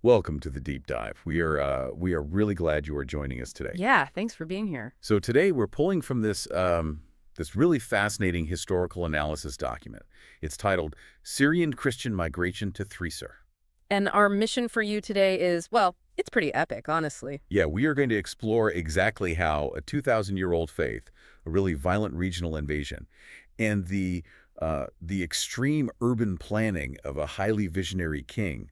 Welcome to the deep dive. We are really glad you are joining us today. Yeah, thanks for being here. So today we're pulling from this really fascinating historical analysis document. It's titled "Syrian Christian Migration to Thrissur." And our mission for you today is, well, it's pretty epic, honestly. Yeah, we are going to explore exactly how a 2,000-year-old faith, a really violent regional invasion, and the extreme urban planning of a highly visionary king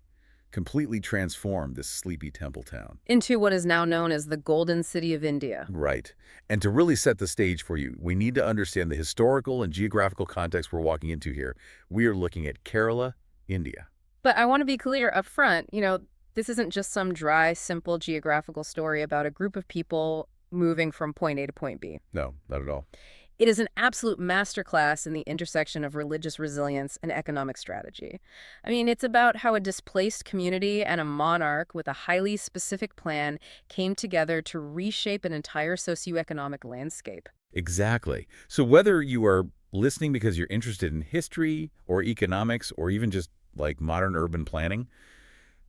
completely transformed this sleepy temple town. Into what is now known as the Golden City of India. Right. And to really set the stage for you, we need to understand the historical and geographical context we're walking into here. We are looking at Kerala, India. But I want to be clear up front, this isn't just some dry, simple geographical story about a group of people moving from point A to point B. No, not at all. It is an absolute masterclass in the intersection of religious resilience and economic strategy. I mean, it's about how a displaced community and a monarch with a highly specific plan came together to reshape an entire socioeconomic landscape. Exactly. So whether you are listening because you're interested in history or economics or even just like modern urban planning,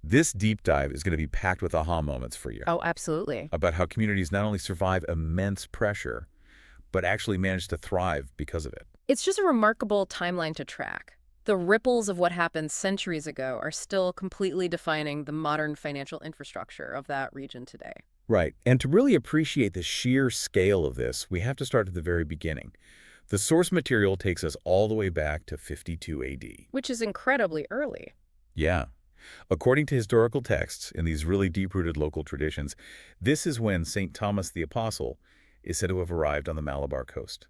this deep dive is going to be packed with aha moments for you Oh, absolutely. about how communities not only survive immense pressure, but actually manage to thrive because of it. It's just a remarkable timeline to track. The ripples of what happened centuries ago are still completely defining the modern financial infrastructure of that region today. Right. And to really appreciate the sheer scale of this, we have to start at the very beginning. The source material takes us all the way back to 52 AD. Which is incredibly early. Yeah. According to historical texts in these really deep-rooted local traditions, this is when St. Thomas the Apostle is said to have arrived on the Malabar coast,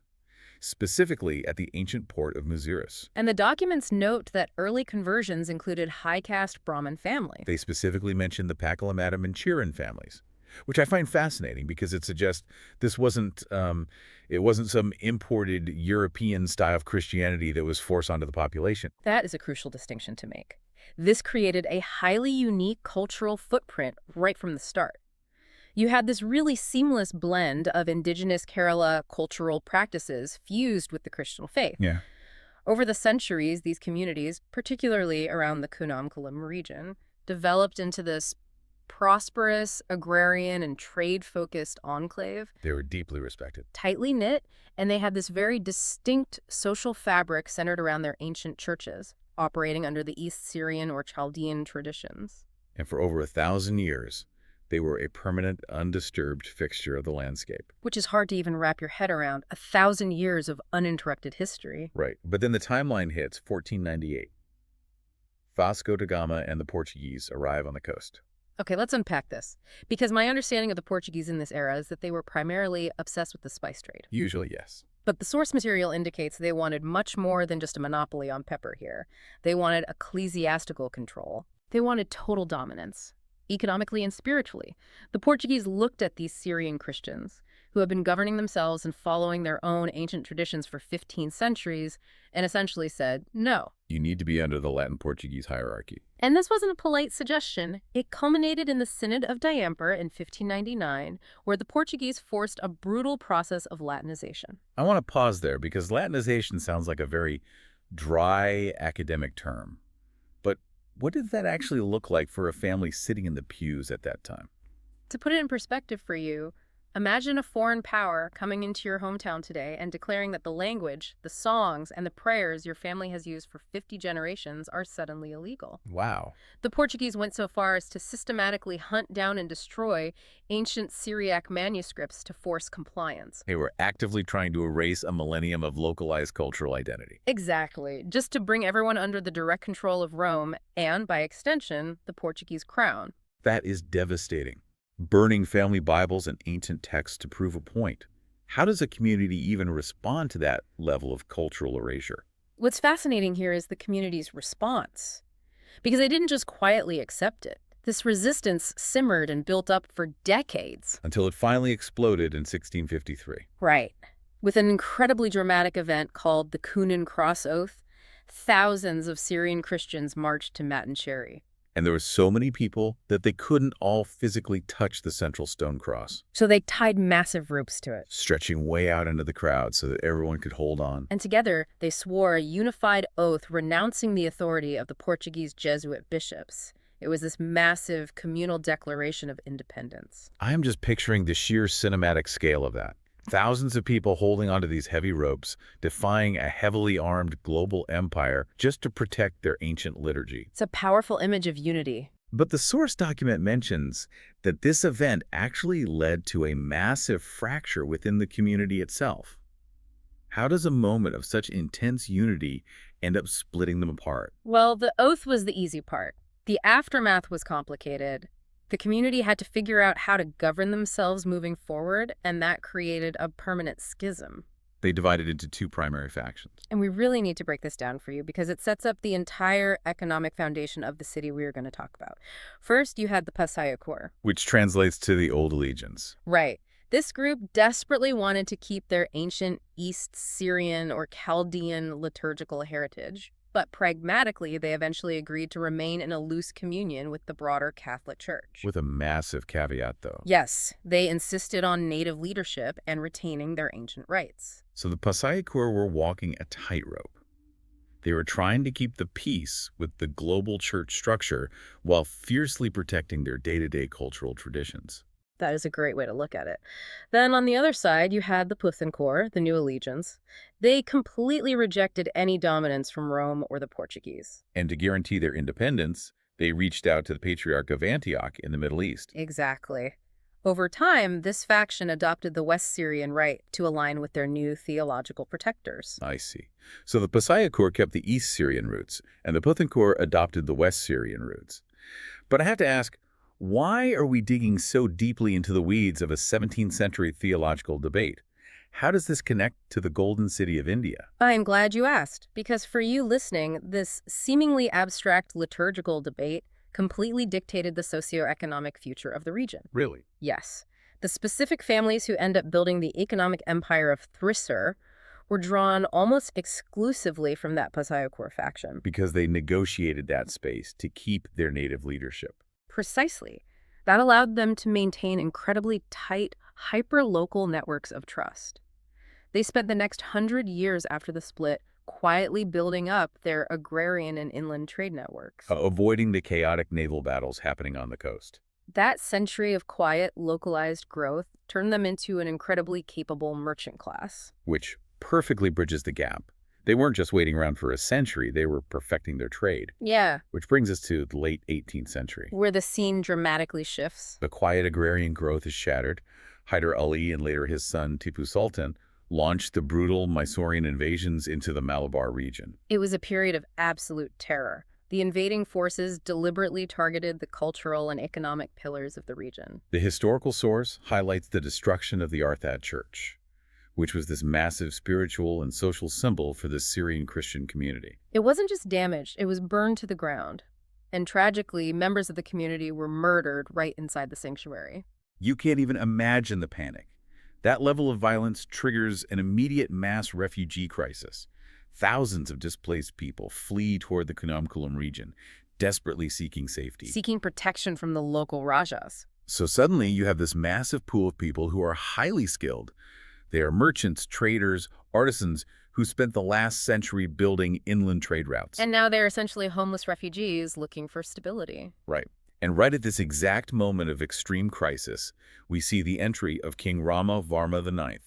specifically at the ancient port of Muziris. And the documents note that early conversions included high-caste Brahmin families. They specifically mention the Pakalamadam and Chiran families, which I find fascinating because it suggests this it wasn't some imported European style of Christianity that was forced onto the population. That is a crucial distinction to make. This created a highly unique cultural footprint right from the start. You had this really seamless blend of indigenous Kerala cultural practices fused with the Christian faith. Yeah. Over the centuries, these communities, particularly around the Kunnam region, developed into this prosperous, agrarian, and trade-focused enclave. They were deeply respected. Tightly knit, and they had this very distinct social fabric centered around their ancient churches, operating under the East Syrian or Chaldean traditions. And for over 1,000 years, they were a permanent, undisturbed fixture of the landscape. Which is hard to even wrap your head around, 1,000 years of uninterrupted history. Right. But then the timeline hits 1498. Vasco da Gama and the Portuguese arrive on the coast. Okay, let's unpack this. Because my understanding of the Portuguese in this era is that they were primarily obsessed with the spice trade. Usually, yes. But the source material indicates they wanted much more than just a monopoly on pepper here. They wanted ecclesiastical control. They wanted total dominance, economically and spiritually. The Portuguese looked at these Syrian Christians, who had been governing themselves and following their own ancient traditions for 15 centuries, and essentially said, no. You need to be under the Latin-Portuguese hierarchy. And this wasn't a polite suggestion. It culminated in the Synod of Diamper in 1599, where the Portuguese forced a brutal process of Latinization. I want to pause there because Latinization sounds like a very dry academic term. But what did that actually look like for a family sitting in the pews at that time? To put it in perspective for you, imagine a foreign power coming into your hometown today and declaring that the language, the songs, and the prayers your family has used for 50 generations are suddenly illegal. Wow. The Portuguese went so far as to systematically hunt down and destroy ancient Syriac manuscripts to force compliance. They were actively trying to erase a millennium of localized cultural identity. Exactly, just to bring everyone under the direct control of Rome and, by extension, the Portuguese crown. That is devastating. Burning family Bibles and ancient texts to prove a point. How does a community even respond to that level of cultural erasure? What's fascinating here is the community's response. Because they didn't just quietly accept it. This resistance simmered and built up for decades. Until it finally exploded in 1653. Right. With an incredibly dramatic event called the Coonan Cross Oath, thousands of Syrian Christians marched to Matancherry. And there were so many people that they couldn't all physically touch the central stone cross, So they tied massive ropes to it. stretching way out into the crowd so that everyone could hold on. And together, they swore a unified oath renouncing the authority of the Portuguese Jesuit bishops It was this massive communal declaration of independence. I am just picturing the sheer cinematic scale of that. Thousands of people holding onto these heavy ropes, defying a heavily armed global empire just to protect their ancient liturgy. It's a powerful image of unity. But the source document mentions that this event actually led to a massive fracture within the community itself. How does a moment of such intense unity end up splitting them apart? Well, the oath was the easy part. The aftermath was complicated. The community had to figure out how to govern themselves moving forward, and that created a permanent schism. They divided into two primary factions, And we really need to break this down for you because it sets up the entire economic foundation of the city we are going to talk about. First, you had the Pasayakor. which translates to the Old Allegiance. Right. This group desperately wanted to keep their ancient East Syrian or Chaldean liturgical heritage, but pragmatically, they eventually agreed to remain in a loose communion with the broader Catholic Church. With a massive caveat, though. Yes, they insisted on native leadership and retaining their ancient rights. So the Pasayakor were walking a tightrope. They were trying to keep the peace with the global church structure while fiercely protecting their day-to-day cultural traditions. That is a great way to look at it. Then on the other side, you had the Puthoncore, the new allegiance. They completely rejected any dominance from Rome or the Portuguese. And to guarantee their independence, they reached out to the Patriarch of Antioch in the Middle East. Exactly. Over time, this faction adopted the West Syrian rite to align with their new theological protectors. I see. So the Pasayakor kept the East Syrian roots, and the Puthoncore adopted the West Syrian roots. But I have to ask, why are we digging so deeply into the weeds of a 17th century theological debate? How does this connect to the Golden City of India? I'm glad you asked, because for you listening, this seemingly abstract liturgical debate completely dictated the socioeconomic future of the region. Really? Yes. The specific families who end up building the economic empire of Thrissur were drawn almost exclusively from that Pasayakor faction. Because they negotiated that space to keep their native leadership. Precisely. That allowed them to maintain incredibly tight, hyper-local networks of trust. They spent the next 100 years after the split quietly building up their agrarian and inland trade networks. Avoiding the chaotic naval battles happening on the coast. That century of quiet, localized growth turned them into an incredibly capable merchant class. Which perfectly bridges the gap. They weren't just waiting around for a century, they were perfecting their trade. Yeah, Which brings us to the late 18th century. where the scene dramatically shifts. The quiet agrarian growth is shattered. Hyder Ali and later his son Tipu Sultan launched the brutal Mysorean invasions into the Malabar region. It was a period of absolute terror. The invading forces deliberately targeted the cultural and economic pillars of the region. The historical source highlights the destruction of the Arthad Church, which was this massive spiritual and social symbol for the Syrian Christian community. It wasn't just damaged, it was burned to the ground. And tragically, members of the community were murdered right inside the sanctuary. You can't even imagine the panic. That level of violence triggers an immediate mass refugee crisis. Thousands of displaced people flee toward the Kunnamkulam region, desperately seeking safety. Seeking protection from the local Rajas. So suddenly you have this massive pool of people who are highly skilled. They are merchants, traders, artisans who spent the last century building inland trade routes. And now they're essentially homeless refugees looking for stability. Right. And right at this exact moment of extreme crisis, we see the entry of King Rama Varma IX,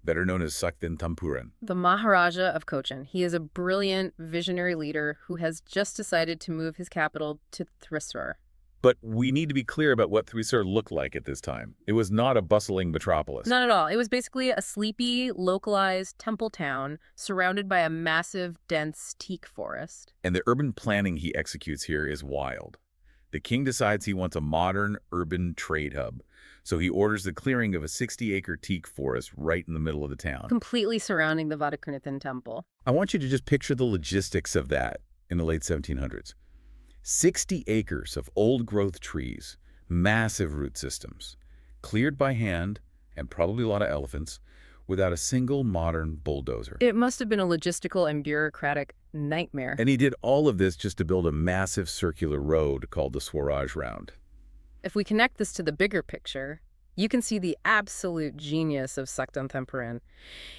better known as Saktin Tampuran. The Maharaja of Cochin. He is a brilliant, visionary leader who has just decided to move his capital to Thrissur. But we need to be clear about what Thrissur looked like at this time. It was not a bustling metropolis. Not at all. It was basically a sleepy, localized temple town surrounded by a massive, dense teak forest. And the urban planning he executes here is wild. The king decides he wants a modern urban trade hub, so he orders the clearing of a 60-acre teak forest right in the middle of the town. Completely surrounding the Vadakunathan temple. I want you to just picture the logistics of that in the late 1700s. 60 acres of old-growth trees, massive root systems, cleared by hand, and probably a lot of elephants, without a single modern bulldozer. It must have been a logistical and bureaucratic nightmare. And he did all of this just to build a massive circular road called the Swaraj Round. If we connect this to the bigger picture, you can see the absolute genius of Saktan Thampuran.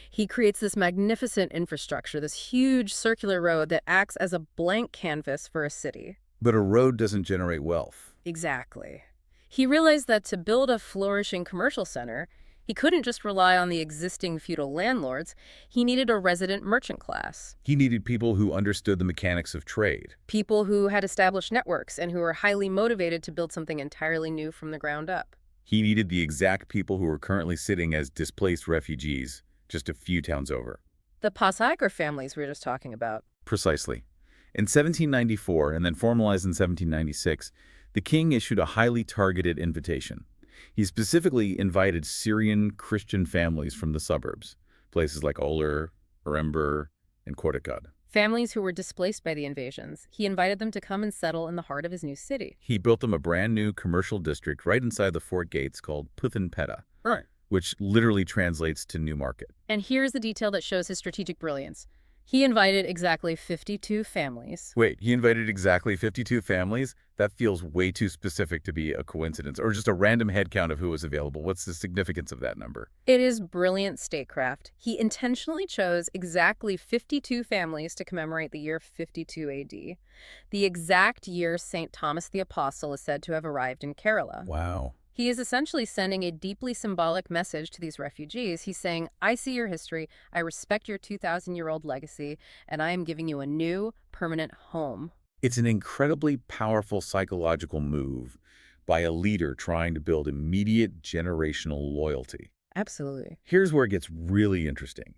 He creates this magnificent infrastructure, this huge circular road that acts as a blank canvas for a city. But a road doesn't generate wealth. Exactly. He realized that to build a flourishing commercial center, he couldn't just rely on the existing feudal landlords. He needed a resident merchant class. He needed people who understood the mechanics of trade. People who had established networks and who were highly motivated to build something entirely new from the ground up. He needed the exact people who were currently sitting as displaced refugees just a few towns over. The Pasaiker families we were just talking about. Precisely. In 1794, and then formalized in 1796, the king issued a highly targeted invitation. He specifically invited Syrian Christian families from the suburbs, places like Oler, Oremburg, and Kortekad. Families who were displaced by the invasions. He invited them to come and settle in the heart of his new city. He built them a brand new commercial district right inside the fort gates called Puthenpeta, Right. which literally translates to New Market. And here's the detail that shows his strategic brilliance. He invited exactly 52 families. Wait, he invited exactly 52 families? That feels way too specific to be a coincidence, or just a random head count of who was available. What's the significance of that number? It is brilliant statecraft. He intentionally chose exactly 52 families to commemorate the year 52 AD, the exact year St. Thomas the Apostle is said to have arrived in Kerala. Wow. He is essentially sending a deeply symbolic message to these refugees. He's saying, I see your history, I respect your 2,000-year-old legacy, and I am giving you a new, permanent home. It's an incredibly powerful psychological move by a leader trying to build immediate generational loyalty. Absolutely. Here's where it gets really interesting,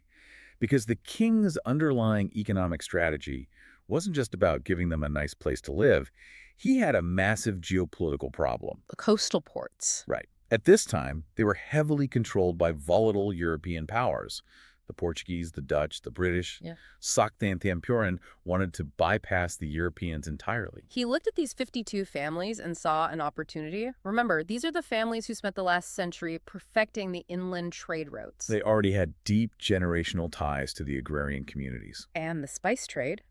because the king's underlying economic strategy wasn't just about giving them a nice place to live. He had a massive geopolitical problem. The coastal ports. Right. At this time, they were heavily controlled by volatile European powers. The Portuguese, the Dutch, the British. Yeah. Sakti and Thampuran wanted to bypass the Europeans entirely. He looked at these 52 families and saw an opportunity. Remember, these are the families who spent the last century perfecting the inland trade routes. They already had deep generational ties to the agrarian communities. And the spice trade.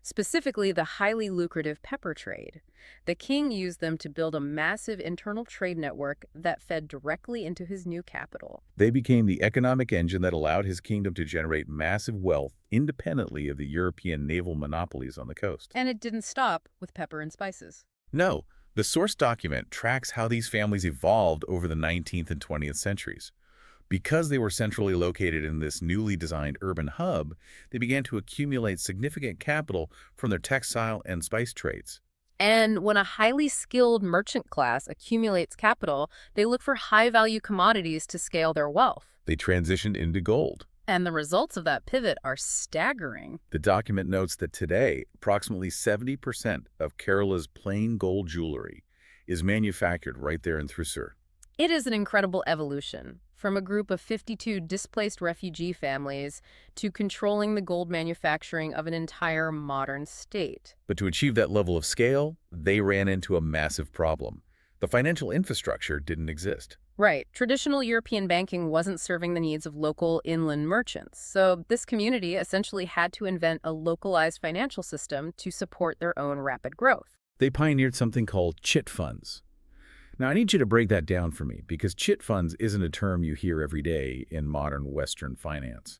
Specifically, the highly lucrative pepper trade. The king used them to build a massive internal trade network that fed directly into his new capital. They became the economic engine that allowed his kingdom to generate massive wealth independently of the European naval monopolies on the coast. And it didn't stop with pepper and spices. No, the source document tracks how these families evolved over the 19th and 20th centuries. Because they were centrally located in this newly designed urban hub, they began to accumulate significant capital from their textile and spice trades. And when a highly skilled merchant class accumulates capital, they look for high-value commodities to scale their wealth. They transitioned into gold. And the results of that pivot are staggering. The document notes that today, approximately 70% of Kerala's plain gold jewelry is manufactured right there in Thrissur. It is an incredible evolution, from a group of 52 displaced refugee families to controlling the gold manufacturing of an entire modern state. But to achieve that level of scale, they ran into a massive problem. The financial infrastructure didn't exist. Right. Traditional European banking wasn't serving the needs of local inland merchants, so this community essentially had to invent a localized financial system to support their own rapid growth. They pioneered something called chit funds. Now, I need you to break that down for me, because chit funds isn't a term you hear every day in modern Western finance.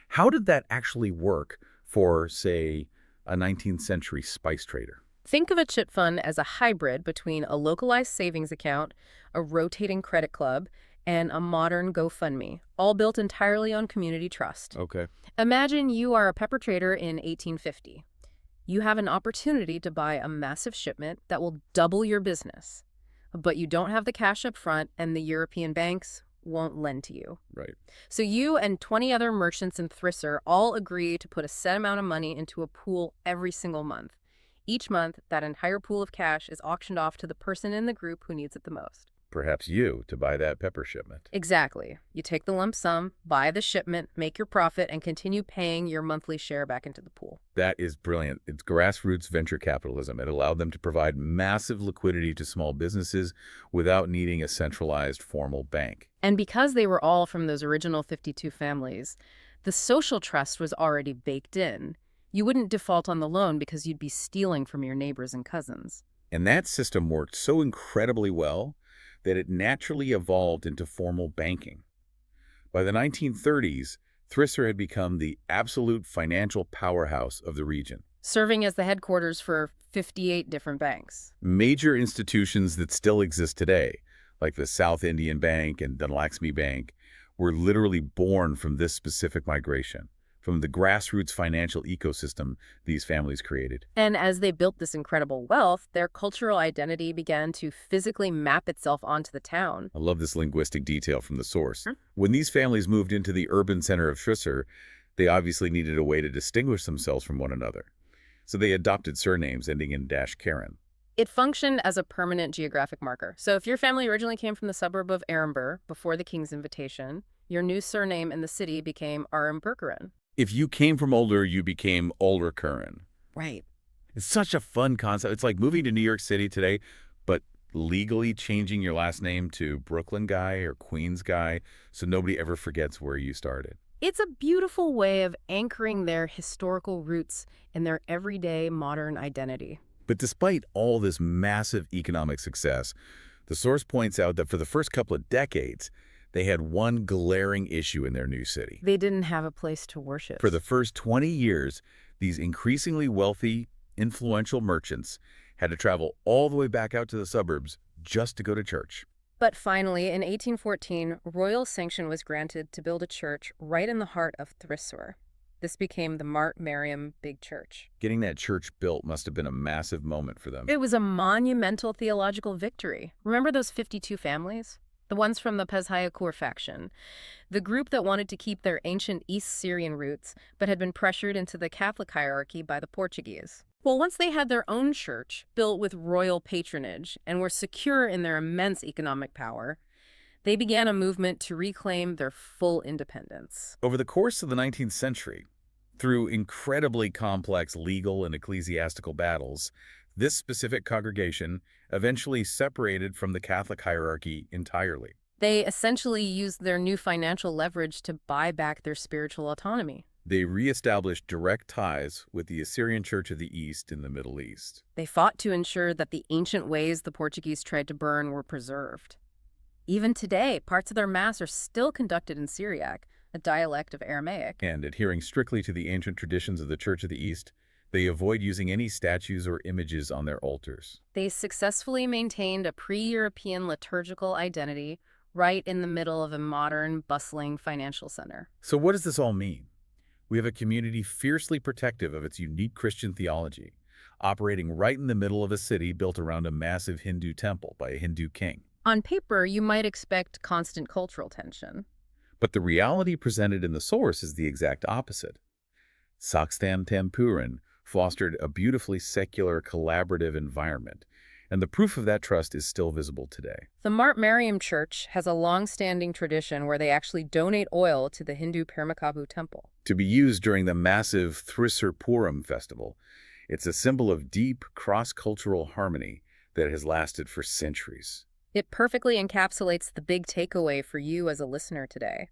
How did that actually work for, say, a 19th century spice trader? Think of a chit fund as a hybrid between a localized savings account, a rotating credit club, and a modern GoFundMe, all built entirely on community trust. Okay. Imagine you are a pepper trader in 1850. You have an opportunity to buy a massive shipment that will double your business. But you don't have the cash up front, and the European banks won't lend to you. Right. So you and 20 other merchants in Thrissur all agree to put a set amount of money into a pool every single month. Each month, that entire pool of cash is auctioned off to the person in the group who needs it the most. Perhaps you to buy that pepper shipment. Exactly. You take the lump sum, buy the shipment, make your profit, and continue paying your monthly share back into the pool. That is brilliant. It's grassroots venture capitalism. It allowed them to provide massive liquidity to small businesses without needing a centralized formal bank. And because they were all from those original 52 families, the social trust was already baked in. You wouldn't default on the loan because you'd be stealing from your neighbors and cousins. And that system worked so incredibly well that it naturally evolved into formal banking. By the 1930s, Thrissur had become the absolute financial powerhouse of the region. serving as the headquarters for 58 different banks. Major institutions that still exist today, like the South Indian Bank and the Lakshmi Bank, were literally born from this specific migration, from the grassroots financial ecosystem these families created. And as they built this incredible wealth, their cultural identity began to physically map itself onto the town. I love this linguistic detail from the source. Hmm. When these families moved into the urban center of Thrissur, they obviously needed a way to distinguish themselves from one another. So they adopted surnames ending in -Karen. It functioned as a permanent geographic marker. So if your family originally came from the suburb of Arambur before the king's invitation, your new surname in the city became Aramburkaran. If you came from older, you became older Karen. Right. It's such a fun concept. It's like moving to New York City today, but legally changing your last name to Brooklyn guy or Queens guy so nobody ever forgets where you started. It's a beautiful way of anchoring their historical roots in their everyday modern identity. But despite all this massive economic success, the source points out that for the first couple of decades, they had one glaring issue in their new city. They didn't have a place to worship. For the first 20 years, these increasingly wealthy, influential merchants had to travel all the way back out to the suburbs just to go to church. But finally, in 1814, royal sanction was granted to build a church right in the heart of Thrissur. This became the Mart Mariam Big Church. Getting that church built must have been a massive moment for them. It was a monumental theological victory. Remember those 52 families? The ones from the Pezhayakur faction. The group that wanted to keep their ancient East Syrian roots, but had been pressured into the Catholic hierarchy by the Portuguese. Well, once they had their own church, built with royal patronage, and were secure in their immense economic power, they began a movement to reclaim their full independence. Over the course of the 19th century, through incredibly complex legal and ecclesiastical battles, this specific congregation eventually separated from the Catholic hierarchy entirely. They essentially used their new financial leverage to buy back their spiritual autonomy. They reestablished direct ties with the Assyrian Church of the East in the Middle East. They fought to ensure that the ancient ways the Portuguese tried to burn were preserved. Even today, parts of their Mass are still conducted in Syriac, a dialect of Aramaic. And adhering strictly to the ancient traditions of the Church of the East, they avoid using any statues or images on their altars. They successfully maintained a pre-European liturgical identity right in the middle of a modern, bustling financial center. So what does this all mean? We have a community fiercely protective of its unique Christian theology, operating right in the middle of a city built around a massive Hindu temple by a Hindu king. On paper, you might expect constant cultural tension. But the reality presented in the source is the exact opposite. Sakstan Tampuran fostered a beautifully secular, collaborative environment, and the proof of that trust is still visible today. The Mart Mariam Church has a long-standing tradition where they actually donate oil to the Hindu Permakabu temple. To be used during the massive Thrissur Puram festival, it's a symbol of deep, cross-cultural harmony that has lasted for centuries. It perfectly encapsulates the big takeaway for you as a listener today.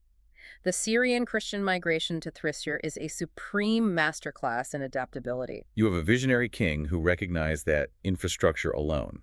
The Syrian Christian migration to Thrissur is a supreme masterclass in adaptability. You have a visionary king who recognized that infrastructure alone,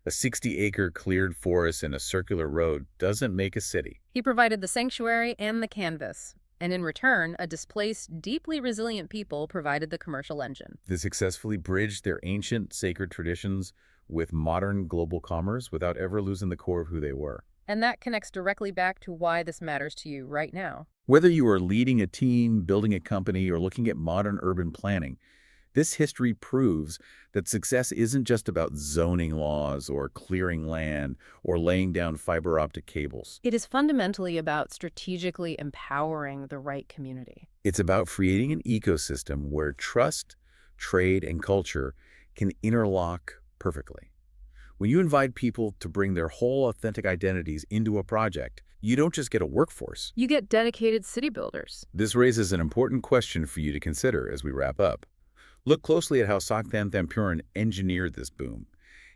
a 60-acre cleared forest and a circular road, doesn't make a city. He provided the sanctuary and the canvas, and in return, a displaced, deeply resilient people provided the commercial engine. They successfully bridged their ancient sacred traditions with modern global commerce without ever losing the core of who they were. And that connects directly back to why this matters to you right now. Whether you are leading a team, building a company, or looking at modern urban planning, this history proves that success isn't just about zoning laws or clearing land or laying down fiber optic cables. It is fundamentally about strategically empowering the right community. It's about creating an ecosystem where trust, trade, and culture can interlock perfectly. When you invite people to bring their whole authentic identities into a project, you don't just get a workforce. You get dedicated city builders. This raises an important question for you to consider as we wrap up. Look closely at how Sakthan Thampuran engineered this boom.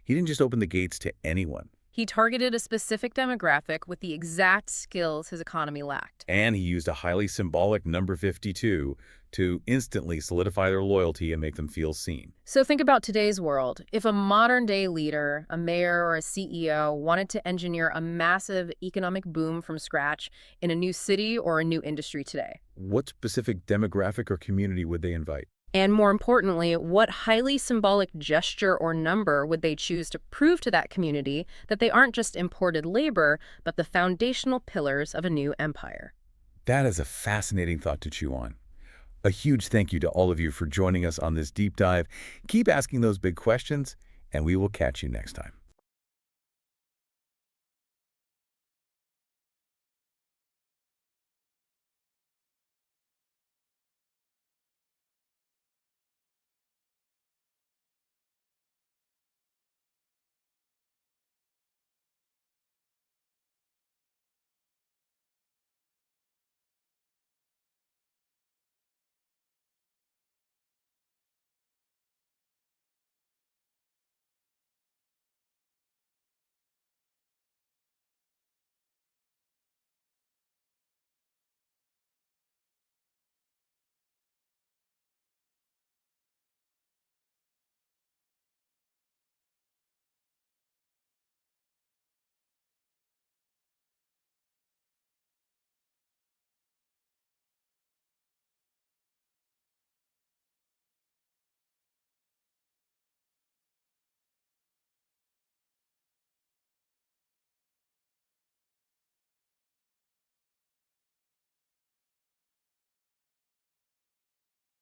He didn't just open the gates to anyone. He targeted a specific demographic with the exact skills his economy lacked. And he used a highly symbolic number 52 to instantly solidify their loyalty and make them feel seen. So think about today's world. If a modern-day leader, a mayor or a CEO, wanted to engineer a massive economic boom from scratch in a new city or a new industry today, What specific demographic or community would they invite? And more importantly, what highly symbolic gesture or number would they choose to prove to that community that they aren't just imported labor, but the foundational pillars of a new empire? That is a fascinating thought to chew on. A huge thank you to all of you for joining us on this deep dive. Keep asking those big questions, and we will catch you next time.